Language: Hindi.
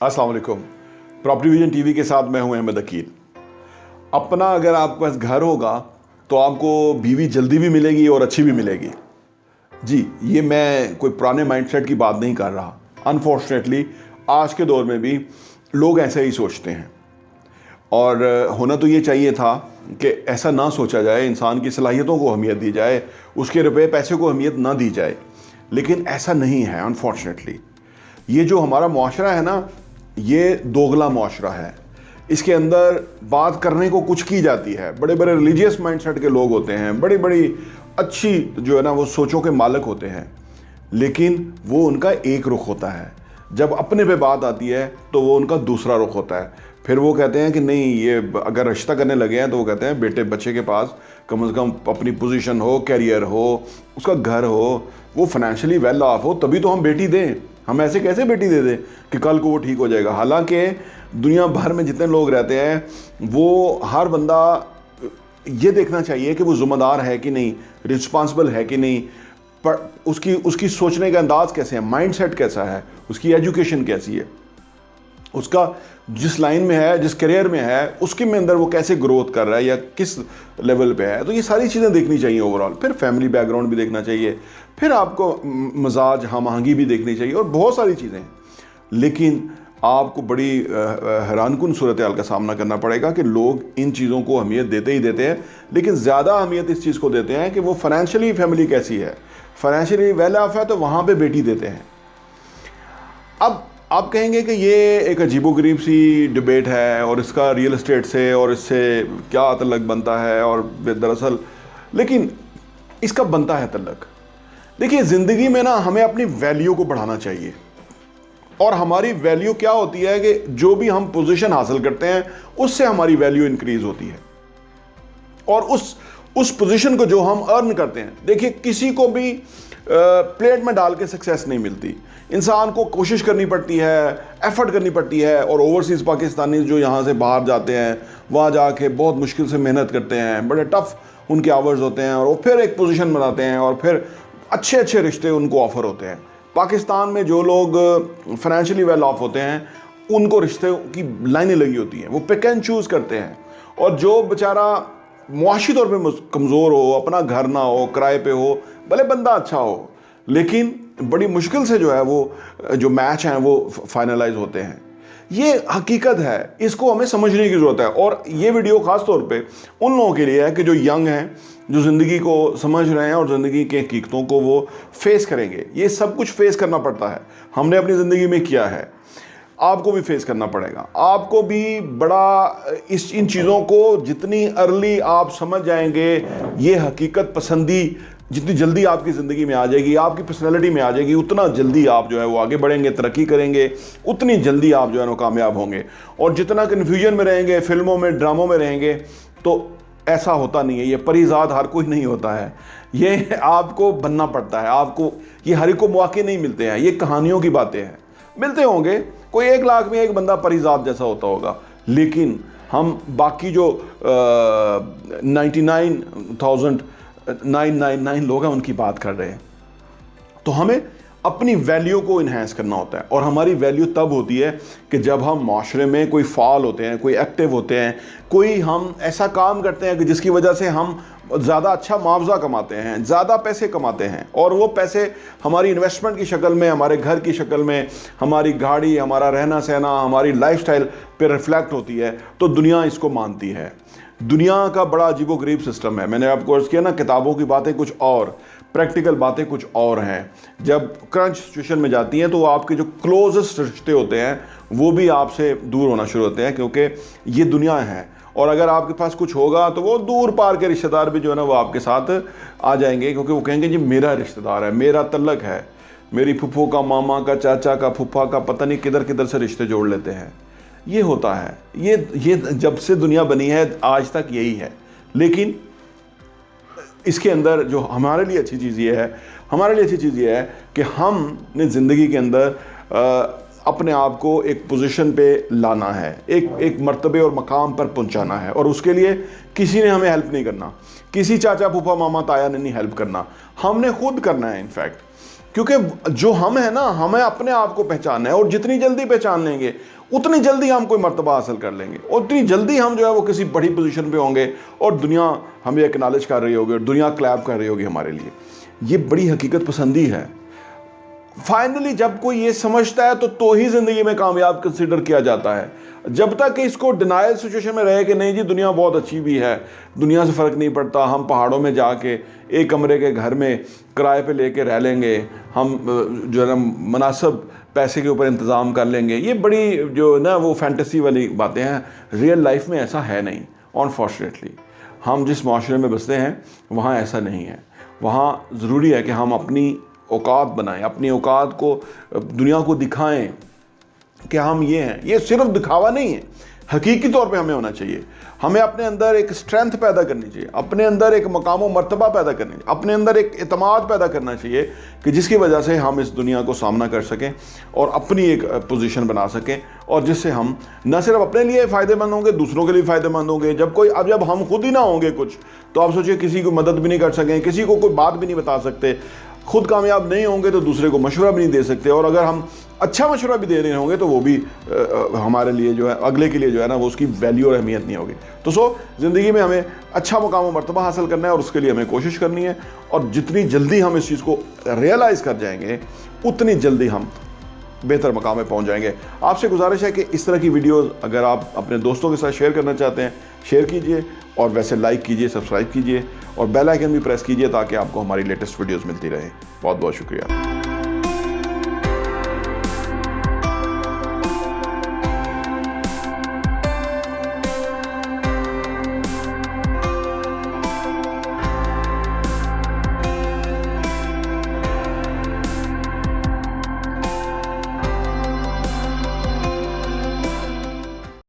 अस्सलाम वालेकुम। प्रॉपर्टी विजन टीवी के साथ मैं हूं अहमद अकील। अपना अगर आपके पास घर होगा तो आपको बीवी जल्दी भी मिलेगी और अच्छी भी मिलेगी। जी, ये मैं कोई पुराने माइंडसेट की बात नहीं कर रहा। अनफॉर्चुनेटली आज के दौर में भी लोग ऐसे ही सोचते हैं और होना तो ये चाहिए था कि ऐसा ना सोचा जाए, इंसान की सलाहियतों को अहमियत दी जाए, उसके रुपए पैसे को अहमियत ना दी जाए, लेकिन ऐसा नहीं है। अनफॉर्चुनेटली ये जो हमारा मुआशरा है ना, ये दोगला मुआशरा है। इसके अंदर बात करने को कुछ की जाती है, बड़े बड़े रिलीजियस माइंडसेट के लोग होते हैं, बड़ी बड़ी अच्छी जो है ना वो सोचों के मालिक होते हैं, लेकिन वो उनका एक रुख होता है। जब अपने पे बात आती है तो वो उनका दूसरा रुख होता है। फिर वो कहते हैं कि नहीं, ये अगर रिश्ता करने लगे हैं तो वो कहते हैं बेटे बच्चे के पास कम से कम अपनी पोजीशन हो, कैरियर हो, उसका घर हो, वो फाइनेंशियली वेल ऑफ हो, तभी तो हम बेटी दें। हम ऐसे कैसे बेटी दे दें कि कल को वो ठीक हो जाएगा। हालांकि दुनिया भर में जितने लोग रहते हैं वो हर बंदा ये देखना चाहिए कि वो ज़िम्मेदार है कि नहीं, रिस्पॉन्सिबल है कि नहीं, पर उसकी सोचने का अंदाज कैसे है, माइंडसेट कैसा है, उसकी एजुकेशन कैसी है, उसका जिस लाइन में है, जिस करियर में है, उसके में अंदर वो कैसे ग्रोथ कर रहा है या किस लेवल पे है। तो ये सारी चीज़ें देखनी चाहिए ओवरऑल। फिर फैमिली बैकग्राउंड भी देखना चाहिए, फिर आपको मजाज हम आहंगी भी देखनी चाहिए और बहुत सारी चीज़ें। लेकिन आपको बड़ी हैरानकुन सूरत हाल का सामना करना पड़ेगा कि लोग इन चीज़ों को अहमियत देते ही देते हैं, लेकिन ज़्यादा अहमियत इस चीज़ को देते हैं कि वो फाइनेंशियली फैमिली कैसी है, फाइनेंशियली वेल ऑफ है तो वहाँ पर बेटी देते हैं। अब आप कहेंगे कि ये एक अजीबोगरीब सी डिबेट है और इसका रियल एस्टेट से और इससे क्या तल्लक बनता है, और दरअसल लेकिन इसका बनता है तल्लक। देखिए, ज़िंदगी में ना हमें अपनी वैल्यू को बढ़ाना चाहिए, और हमारी वैल्यू क्या होती है कि जो भी हम पोजीशन हासिल करते हैं उससे हमारी वैल्यू इंक्रीज होती है, और उस पोजीशन को जो हम अर्न करते हैं। देखिए, किसी को भी प्लेट में डाल के सक्सेस नहीं मिलती। इंसान को कोशिश करनी पड़ती है, एफर्ट करनी पड़ती है, और ओवरसीज़ पाकिस्तानी जो यहाँ से बाहर जाते हैं वहाँ जाके बहुत मुश्किल से मेहनत करते हैं, बड़े टफ उनके आवर्स होते हैं, और वो फिर एक पोजीशन बनाते हैं और फिर अच्छे अच्छे रिश्ते उनको ऑफ़र होते हैं। पाकिस्तान में जो लोग फाइनेंशियली वेल ऑफ होते हैं उनको रिश्ते की लाइनें लगी होती हैं, वो पिक एंड चूज़ करते हैं। और जो बेचारा मुआशी तौर पे कमज़ोर हो, अपना घर ना हो, किराए पे हो, भले बंदा अच्छा हो, लेकिन बड़ी मुश्किल से जो है वो जो मैच हैं वो फाइनलाइज होते हैं। ये हकीकत है, इसको हमें समझने की ज़रूरत है। और ये वीडियो ख़ास तौर पे उन लोगों के लिए है कि जो यंग हैं, जो ज़िंदगी को समझ रहे हैं और ज़िंदगी के हकीकतों को वो फेस करेंगे। ये सब कुछ फेस करना पड़ता है, हमने अपनी ज़िंदगी में किया है, आपको भी फेस करना पड़ेगा। आपको भी बड़ा इन चीज़ों को जितनी अर्ली आप समझ जाएंगे, ये हकीकत पसंदी जितनी जल्दी आपकी ज़िंदगी में आ जाएगी, आपकी पर्सनैलिटी में आ जाएगी, उतना जल्दी आप जो है वो आगे बढ़ेंगे, तरक्की करेंगे, उतनी जल्दी आप जो है वो कामयाब होंगे। और जितना कन्फ्यूजन में रहेंगे, फिल्मों में, ड्रामों में रहेंगे, तो ऐसा होता नहीं है। ये परिजाद हर कोई नहीं होता है, ये आपको बनना पड़ता है। आपको ये हर एक को मौके नहीं मिलते हैं, ये कहानियों की बातें हैं। मिलते होंगे, कोई 1 लाख में एक बंदा परिजाद जैसा होता होगा, लेकिन हम बाकी जो 99,999 लोग हैं उनकी बात कर रहे हैं। तो हमें अपनी वैल्यू को इन्हेंस करना होता है, और हमारी वैल्यू तब होती है कि जब हम माशरे में कोई फ़ाल होते हैं, कोई एक्टिव होते हैं, कोई हम ऐसा काम करते हैं कि जिसकी वजह से हम ज़्यादा अच्छा मुआवजा कमाते हैं, ज़्यादा पैसे कमाते हैं, और वो पैसे हमारी इन्वेस्टमेंट की शक्ल में, हमारे घर की शक्ल में, हमारी गाड़ी, हमारा रहना सहना, हमारी लाइफस्टाइल पे रिफ्लेक्ट होती है, तो दुनिया इसको मानती है। दुनिया का बड़ा अजीबोगरीब सिस्टम है। मैंने आपको अर्ज़ किया ना, किताबों की बातें कुछ और, प्रैक्टिकल बातें कुछ और हैं। जब क्रंच सिचुएशन में जाती हैं तो आपके जो क्लोजेस्ट रिश्ते होते हैं वो भी आपसे दूर होना शुरू होते हैं, क्योंकि ये दुनिया है। और अगर आपके पास कुछ होगा तो वो दूर पार के रिश्तेदार भी जो है ना वो आपके साथ आ जाएंगे, क्योंकि वो कहेंगे जी मेरा रिश्तेदार है, मेरा तल्लक है, मेरी फुफ्फो का, मामा का, चाचा का, फुफ्फा का, पता नहीं किधर किधर से रिश्ते जोड़ लेते हैं। ये होता है, ये जब से दुनिया बनी है आज तक यही है। लेकिन इसके अंदर जो हमारे लिए अच्छी चीज़ ये है, हमारे लिए अच्छी चीज़ ये है कि हमने ज़िंदगी के अंदर अपने आप को एक पोजीशन पे लाना है, एक मर्तबे और मकाम पर पहुंचाना है, और उसके लिए किसी ने हमें हेल्प नहीं करना, किसी चाचा फूफा मामा ताया ने नहीं हेल्प करना, हमने खुद करना है इनफैक्ट। क्योंकि जो हम है ना, हमें अपने आप को पहचानना है, और जितनी जल्दी पहचान लेंगे उतनी जल्दी हम कोई मर्तबा हासिल कर लेंगे, और उतनी जल्दी हम जो है वो किसी बड़ी पोजीशन पे होंगे और दुनिया हमें एक्नॉलेज कर रही होगी और दुनिया क्लैप कर रही होगी हमारे लिए। ये बड़ी हकीकत पसंदी है। फाइनली जब कोई ये समझता है तो ही ज़िंदगी में कामयाब कंसिडर किया जाता है। जब तक इसको डिनायल सिचुएशन में रहे कि नहीं जी दुनिया बहुत अच्छी भी है, दुनिया से फ़र्क नहीं पड़ता, हम पहाड़ों में जाके एक कमरे के घर में किराए पे लेके रह लेंगे, हम जो है ना मुनासिब पैसे के ऊपर इंतज़ाम कर लेंगे, ये बड़ी जो ना वो फैंटेसी वाली बातें हैं। रियल लाइफ में ऐसा है नहीं। अनफॉर्चुनेटली हम जिस माशरे में बसते हैं वहाँ ऐसा नहीं है। वहाँ ज़रूरी है कि हम अपनी औकात बनाएं, अपनी औकात को दुनिया को दिखाएं कि हम ये हैं। ये सिर्फ दिखावा नहीं है, हकीकी तौर पे हमें होना चाहिए। हमें अपने अंदर एक स्ट्रेंथ पैदा करनी चाहिए, अपने अंदर एक मकाम व मर्तबा पैदा करनी चाहिए, अपने अंदर एक एतमाद पैदा करना चाहिए कि जिसकी वजह से हम इस दुनिया को सामना कर सकें और अपनी एक पोजीशन बना सकें, और जिससे हम न सिर्फ अपने लिए फ़ायदेमंद होंगे, दूसरों के लिए फ़ायदेमंद होंगे। जब हम खुद ही ना होंगे कुछ, तो आप सोचिए किसी को मदद भी नहीं कर सकें, किसी को कोई बात भी नहीं बता सकते, खुद कामयाब नहीं होंगे तो दूसरे को मशवरा भी नहीं दे सकते, और अगर हम अच्छा मशवरा भी दे रहे होंगे तो वो भी हमारे लिए जो है, अगले के लिए जो है ना, वो उसकी वैल्यू और अहमियत नहीं होगी। तो ज़िंदगी में हमें अच्छा मुकाम व मर्तबा हासिल करना है और उसके लिए हमें कोशिश करनी है, और जितनी जल्दी हम इस चीज़ को रियलाइज़ कर जाएंगे उतनी जल्दी हम बेहतर मकाम में पहुँच जाएंगे। आपसे गुजारिश है कि इस तरह की वीडियोज़ अगर आप अपने दोस्तों के साथ शेयर करना चाहते हैं, शेयर कीजिए, और वैसे लाइक कीजिए, सब्सक्राइब कीजिए और बेल आइकन भी प्रेस कीजिए ताकि आपको हमारी लेटेस्ट वीडियोज़ मिलती रहे। बहुत बहुत शुक्रिया।